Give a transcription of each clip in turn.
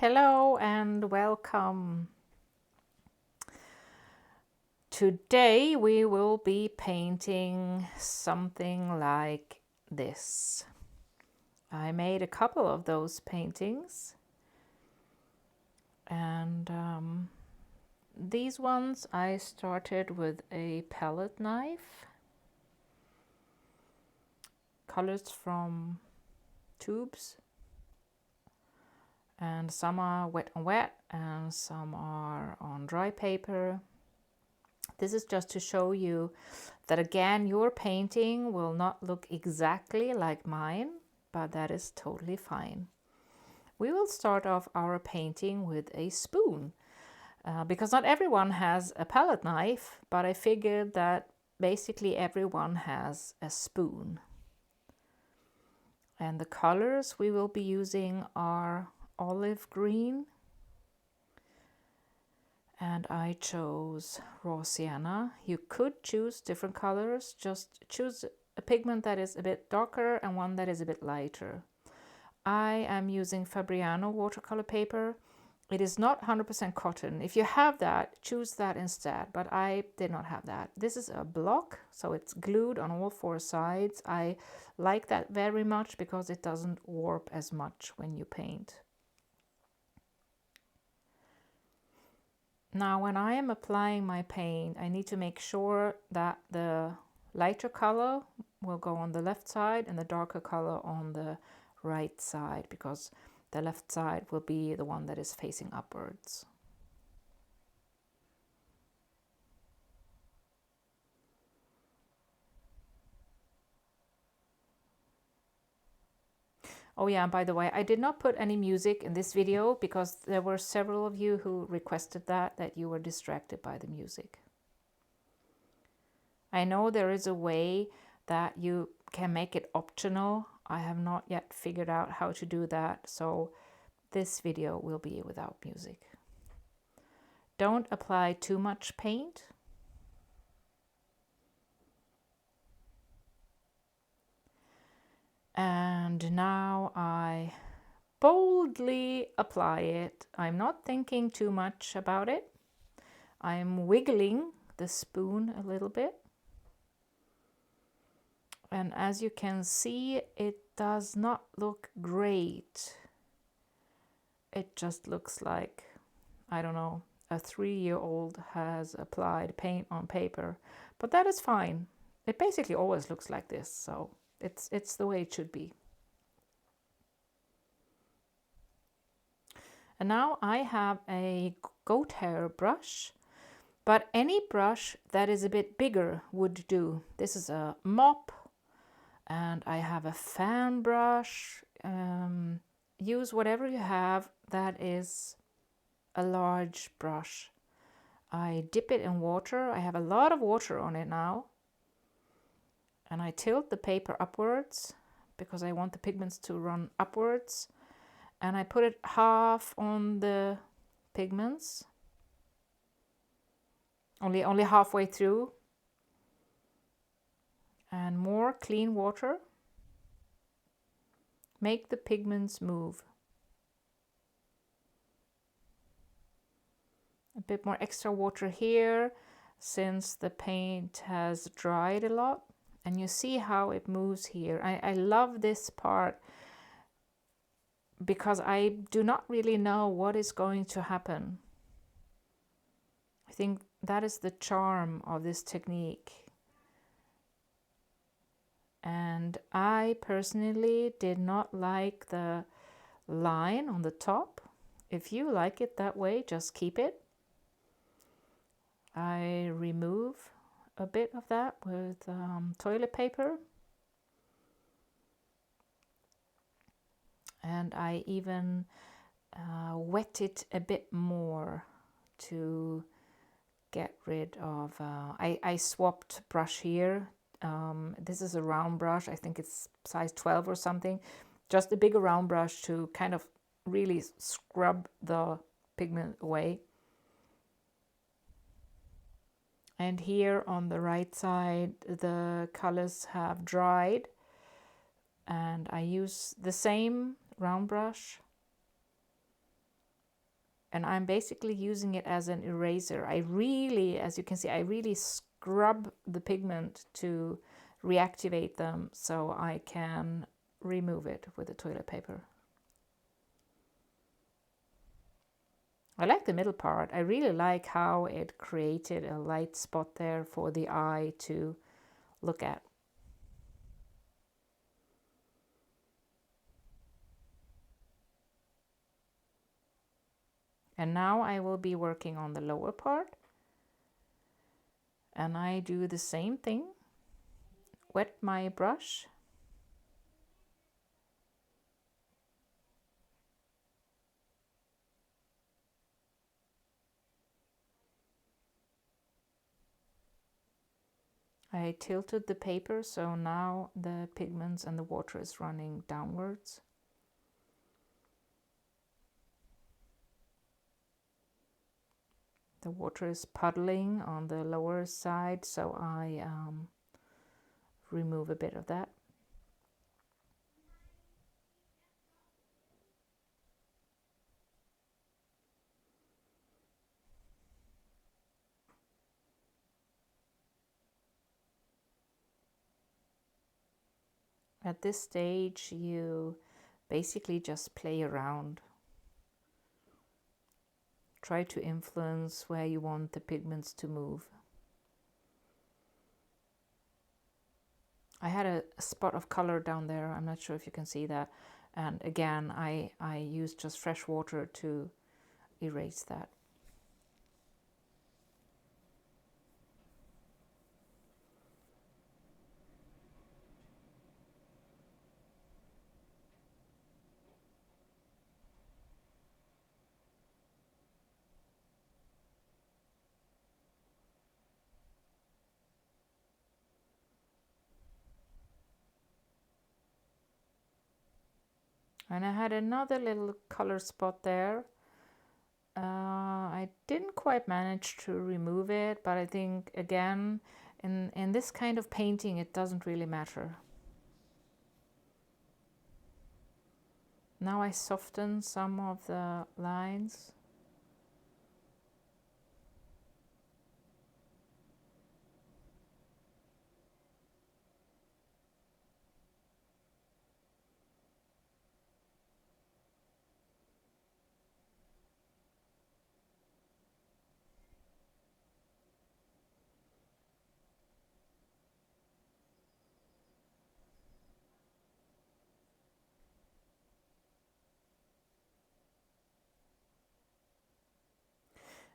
Hello and welcome. Today we will be painting something like this. I made a couple of those paintings, and these ones I started with a palette knife, colors from tubes, and some are wet on wet and some are on dry paper. This is just to show you that again, your painting will not look exactly like mine, but that is totally fine. We will start off our painting with a spoon because not everyone has a palette knife, but I figured that basically everyone has a spoon. And the colors we will be using are olive green, and I chose raw sienna. You could choose different colors, just choose a pigment that is a bit darker and one that is a bit lighter. I am using Fabriano watercolor paper. It is not 100% cotton. If you have that, choose that instead, but I did not have that. This is a block, so it's glued on all four sides. I like that very much because it doesn't warp as much when you paint. Now, when I am applying my paint, I need to make sure that the lighter color will go on the left side and the darker color on the right side, because the left side will be the one that is facing upwards. Oh yeah, and by the way, I did not put any music in this video because there were several of you who requested that you were distracted by the music. I know there is a way that you can make it optional. I have not yet figured out how to do that, so this video will be without music. Don't apply too much paint. And now I boldly apply it. I'm not thinking too much about it. I'm wiggling the spoon a little bit. And as you can see, it does not look great. It just looks like, I don't know, a 3-year-old has applied paint on paper. But that is fine. It basically always looks like this, so it's the way it should be. And now I have a goat hair brush, but any brush that is a bit bigger would do. This is a mop, and I have a fan brush. Use whatever you have that is a large brush. I dip it in water. I have a lot of water on it now. And I tilt the paper upwards because I want the pigments to run upwards. And I put it half on the pigments, only halfway through, and more clean water. Make the pigments move. A bit more extra water here since the paint has dried a lot, and you see how it moves here. I love this part because I do not really know what is going to happen. I think that is the charm of this technique. And I personally did not like the line on the top. If you like it that way, just keep it. I remove a bit of that with toilet paper. And I even wet it a bit more to get rid of, I swapped brush here. This is a round brush, I think it's size 12 or something. Just a bigger round brush to kind of really scrub the pigment away. And here on the right side, the colors have dried. And I use the same round brush And I'm basically using it as an eraser. I really, as you can see, I really scrub the pigment to reactivate them so I can remove it with the toilet paper. I like the middle part. I really like how it created a light spot there for the eye to look at. And now I will be working on the lower part. And I do the same thing. Wet my brush. I tilted the paper so now the pigments and the water is running downwards. The water is puddling on the lower side, so I remove a bit of that. At this stage, you basically just play around. Try to influence where you want the pigments to move. I had a spot of color down there. I'm not sure if you can see that. And again, I used just fresh water to erase that. And I had another little color spot there. I didn't quite manage to remove it, but I think, again, in this kind of painting, it doesn't really matter. Now I soften some of the lines.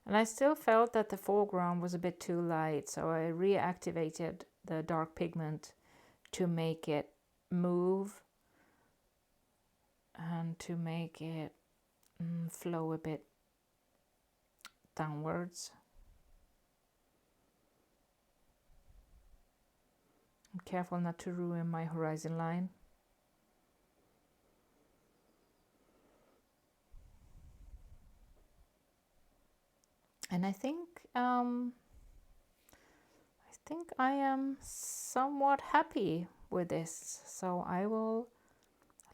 And I still felt that the foreground was a bit too light, so I reactivated the dark pigment to make it move and to make it flow a bit downwards. I'm careful not to ruin my horizon line. And I think I am somewhat happy with this, so I will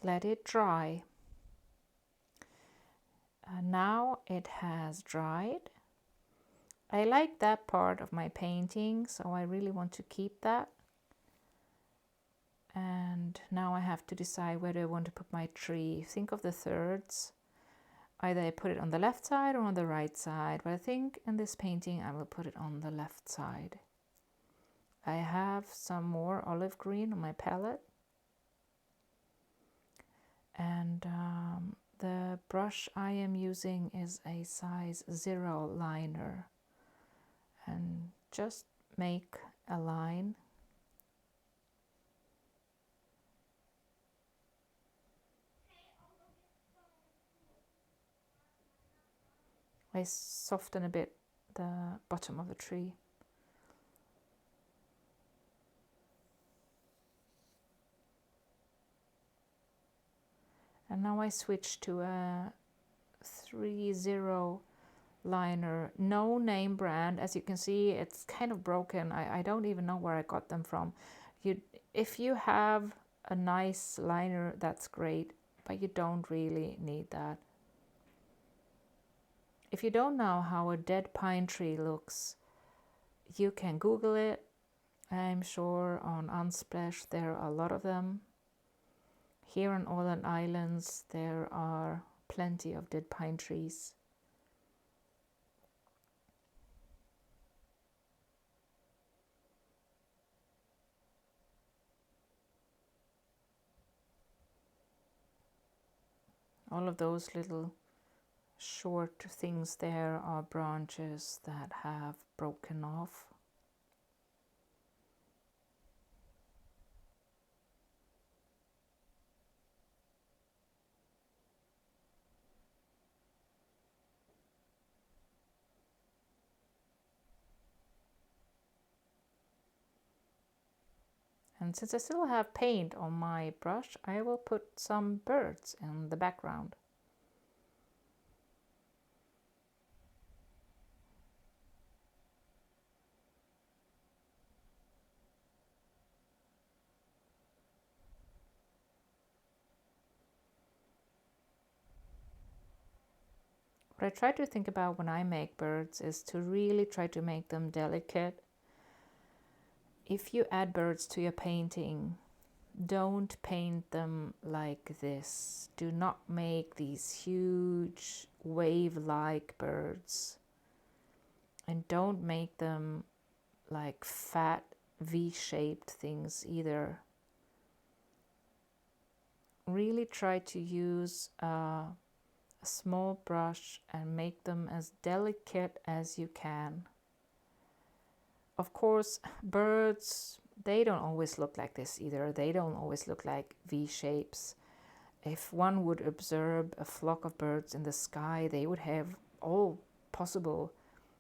let it dry. Now it has dried. I like that part of my painting, so I really want to keep that. And now I have to decide where I want to put my tree. Think of the thirds. Either I put it on the left side or on the right side, but I think in this painting I will put it on the left side. I have some more olive green on my palette, and the brush I am using is a size 0 liner, and just make a line. I soften a bit the bottom of the tree. And now I switch to a 3-0 liner, no name brand. As you can see, it's kind of broken. I don't even know where I got them from. If you have a nice liner, that's great, but you don't really need that. if you don't know how a dead pine tree looks, you can Google it. I'm sure on Unsplash there are a lot of them. Here on Åland Islands there are plenty of dead pine trees. All of those little short things there are branches that have broken off. And since I still have paint on my brush, I will put some birds in the background. What I try to think about when I make birds is to really try to make them delicate. If you add birds to your painting, don't paint them like this. Do not make these huge wave-like birds. And don't make them like fat V-shaped things either. Really try to use a small brush and make them as delicate as you can. Of course, birds, they don't always look like this either. They don't always look like V shapes. If one would observe a flock of birds in the sky, they would have all possible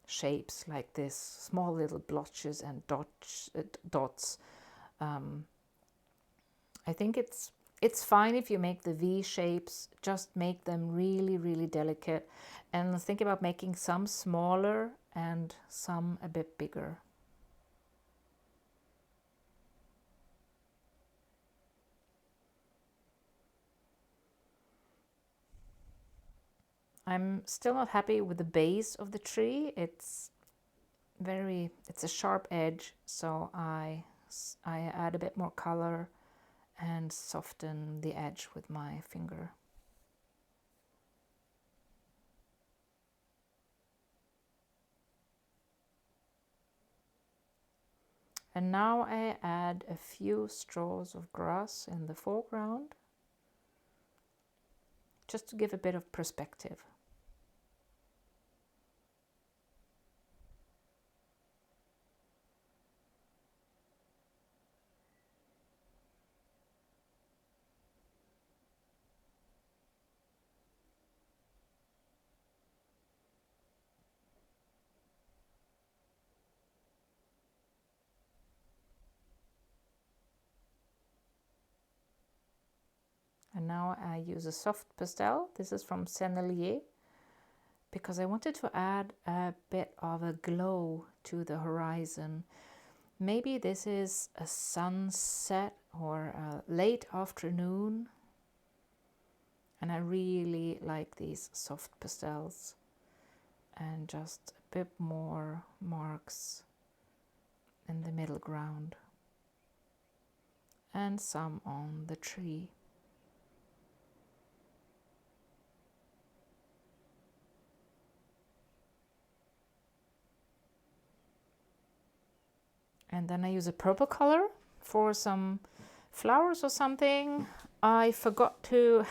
shapes like this, small little blotches and dots. I think it's fine if you make the V shapes, just make them really, really delicate, and think about making some smaller and some a bit bigger. I'm still not happy with the base of the tree. It's a sharp edge, so I add a bit more color and soften the edge with my finger. And now I add a few straws of grass in the foreground, just to give a bit of perspective. And now I use a soft pastel. This is from Sennelier, because I wanted to add a bit of a glow to the horizon. Maybe this is a sunset or a late afternoon. And I really like these soft pastels. And just a bit more marks in the middle ground. And some on the tree. And then I use a purple color for some flowers or something. I forgot to,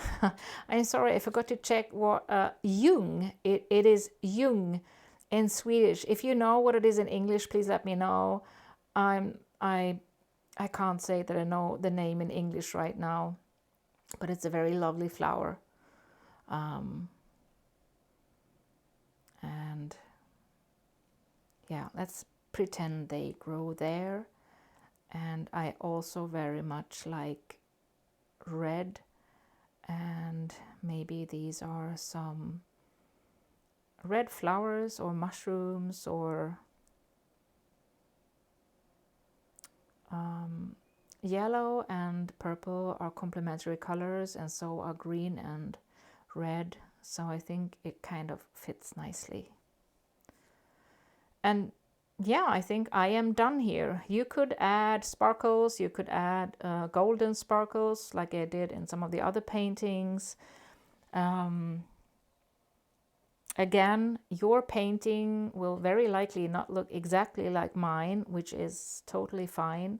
I'm sorry, I forgot to check what ljung, it is ljung in Swedish. If you know what it is in English, please let me know. I can't say that I know the name in English right now, but it's a very lovely flower. And yeah, let's pretend they grow there. And I also very much like red, and maybe these are some red flowers or mushrooms, or yellow and purple are complementary colors, and so are green and red. so I think it kind of fits nicely. And yeah, I think I am done here. You could add sparkles, you could add golden sparkles like I did in some of the other paintings. Again, your painting will very likely not look exactly like mine, which is totally fine.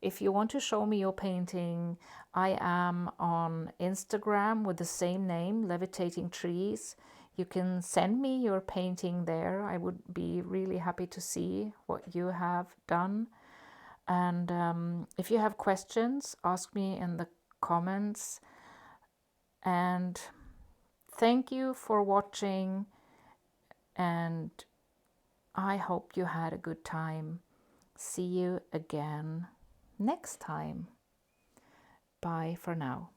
If you want to show me your painting, I am on Instagram with the same name, Levitating Trees. You can send me your painting there. I would be really happy to see what you have done. And if you have questions, ask me in the comments. And thank you for watching, and I hope you had a good time. See you again next time. Bye for now.